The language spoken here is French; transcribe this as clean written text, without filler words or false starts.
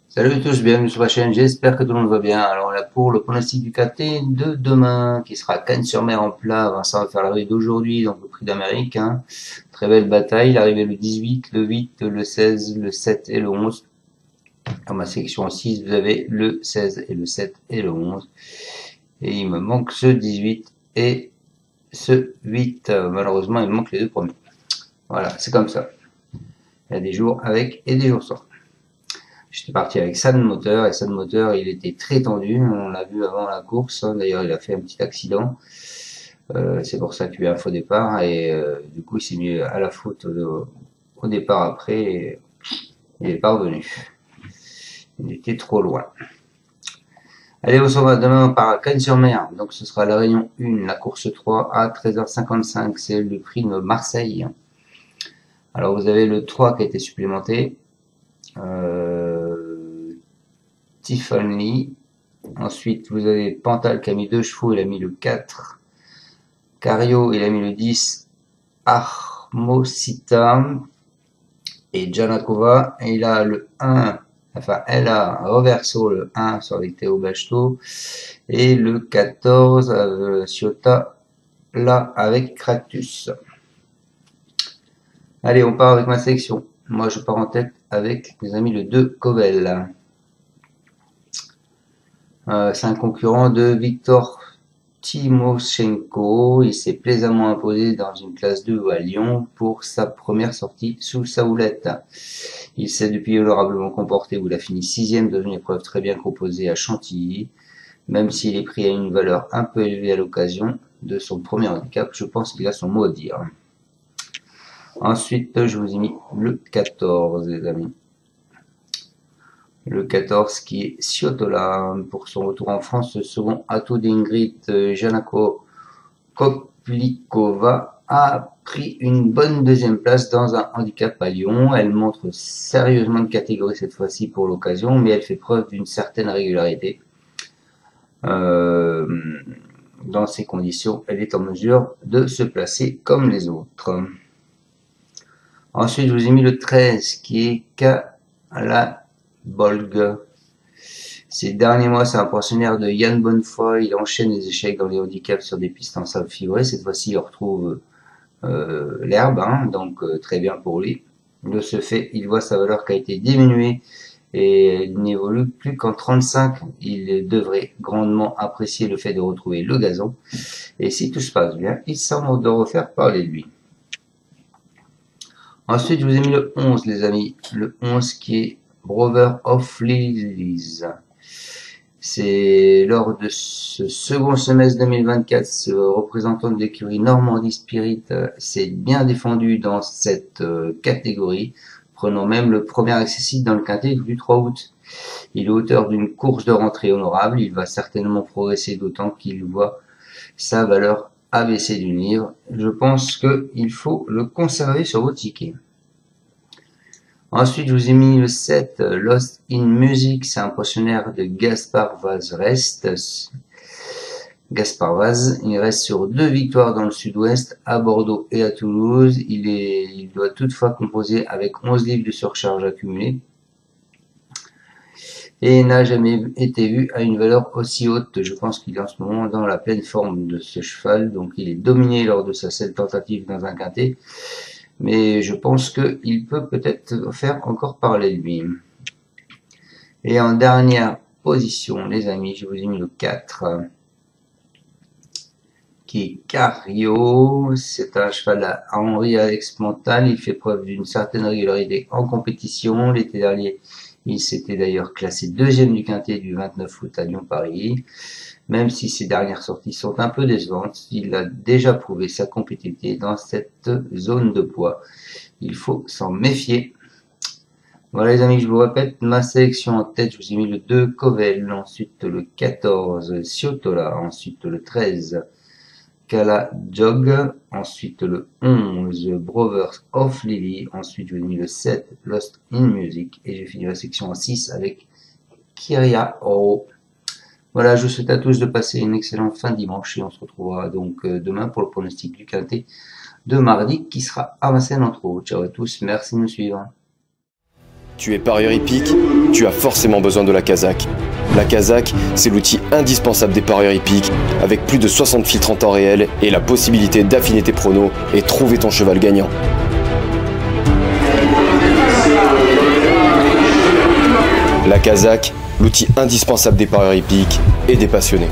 Salut à tous, bienvenue sur la chaîne, j'espère que tout le monde va bien. Alors là pour le pronostic du KT de demain, qui sera Cannes-sur-Mer en plat, Vincent va faire l'arrivée d'aujourd'hui, donc le prix d'Amérique. Très belle bataille, l'arrivée le 18, le 8, le 16, le 7 et le 11. Dans ma section 6, vous avez le 16 et le 7 et le 11. Et il me manque ce 18 et ce 8. Malheureusement, il me manque les deux premiers. Voilà, c'est comme ça. Il y a des jours avec et des jours sans. J'étais parti avec San Moteur, et San Moteur, il était très tendu, on l'a vu avant la course, d'ailleurs il a fait un petit accident, c'est pour ça qu'il y a eu un faux départ, et du coup il s'est mis à la faute au départ après, et il n'est pas revenu. Il était trop loin. Allez, on s'en va, demain on part à Cannes-sur-Mer, donc ce sera la réunion 1, la course 3 à 13h55, c'est le prix de Marseille. Alors vous avez le 3 qui a été supplémenté, Tiffany. Ensuite, vous avez Pantal qui a mis 2 chevaux, il a mis le 4. Cario, il a mis le 10. Armosita. Et Janakova, et il a le 1. Enfin, elle a Reverso, le 1 sur avec Théo Bachto. Et le 14, Ciota, là, avec Cractus. Allez, on part avec ma sélection. Moi, je pars en tête avec, mes amis, le 2 Kovel. C'est un concurrent de Victor Timoshenko. Il s'est plaisamment imposé dans une classe 2 à Lyon pour sa première sortie sous sa houlette. Il s'est depuis honorablement comporté où il a fini 6ème dans une épreuve très bien composée à Chantilly. Même s'il est pris à une valeur un peu élevée à l'occasion de son premier handicap, je pense qu'il a son mot à dire. Ensuite, je vous ai mis le 14, les amis. Le 14 qui est Ciotola pour son retour en France, le second atout d'Ingrid Janako-Koplikova a pris une bonne deuxième place dans un handicap à Lyon. Elle montre sérieusement de catégorie cette fois-ci pour l'occasion, mais elle fait preuve d'une certaine régularité. Dans ces conditions, elle est en mesure de se placer comme les autres. Ensuite, je vous ai mis le 13 qui est Kala Bolg. Ces derniers mois, c'est un pensionnaire de Yann Bonnefoy. Il enchaîne les échecs dans les handicaps sur des pistes en sable fibré. Cette fois-ci, il retrouve l'herbe, donc très bien pour lui. De ce fait, il voit sa valeur qui a été diminuée et il n'évolue plus qu'en 35. Il devrait grandement apprécier le fait de retrouver le gazon. Et si tout se passe bien, il semble de refaire parler de lui. Ensuite, je vous ai mis le 11, les amis. Le 11 qui est Brother of Lilies. C'est lors de ce second semestre 2024, ce représentant de l'écurie Normandie Spirit s'est bien défendu dans cette catégorie, prenant même le premier accessible dans le quintet du 3 août. Il est auteur d'une course de rentrée honorable, il va certainement progresser d'autant qu'il voit sa valeur abaisser d'une livre. Je pense qu'il faut le conserver sur vos tickets. Ensuite, je vous ai mis le 7, Lost in Music, c'est un pensionnaire de Gaspard Vaz reste. Gaspard Vaz, il reste sur 2 victoires dans le sud-ouest, à Bordeaux et à Toulouse. Il doit toutefois composer avec 11 livres de surcharge accumulée et n'a jamais été vu à une valeur aussi haute. Je pense qu'il est en ce moment dans la pleine forme de ce cheval, donc il est dominé lors de sa seule tentative dans un quintet. Mais je pense qu'il peut peut-être faire encore parler de lui. Et en dernière position, les amis, je vous ai mis le 4, qui est Cario. C'est un cheval à Henri Alex Montal. Il fait preuve d'une certaine régularité en compétition. L'été dernier, il s'était d'ailleurs classé 2e du quintet du 29 août à Lyon-Paris. Même si ses dernières sorties sont un peu décevantes, il a déjà prouvé sa compétitivité dans cette zone de poids. Il faut s'en méfier. Voilà les amis, je vous répète, ma sélection en tête, je vous ai mis le 2 Kovel, ensuite le 14 Ciotola, ensuite le 13 Kala Jog, ensuite le 11 Brothers of Lily, ensuite je vous ai mis le 7 Lost in Music, et j'ai fini la section en 6 avec Kyria Oro. Voilà, je vous souhaite à tous de passer une excellente fin de dimanche et on se retrouvera donc demain pour le pronostic du quintet de mardi qui sera avancé en trop. Ciao à tous, merci de nous suivre. Tu es parieur hippique, tu as forcément besoin de la Kazakh. La Kazakh, c'est l'outil indispensable des parieurs hippiques, avec plus de 60 filtres en temps réel et la possibilité d'affiner tes pronos et trouver ton cheval gagnant. La Kazakh, l'outil indispensable des parieurs hippiques et des passionnés.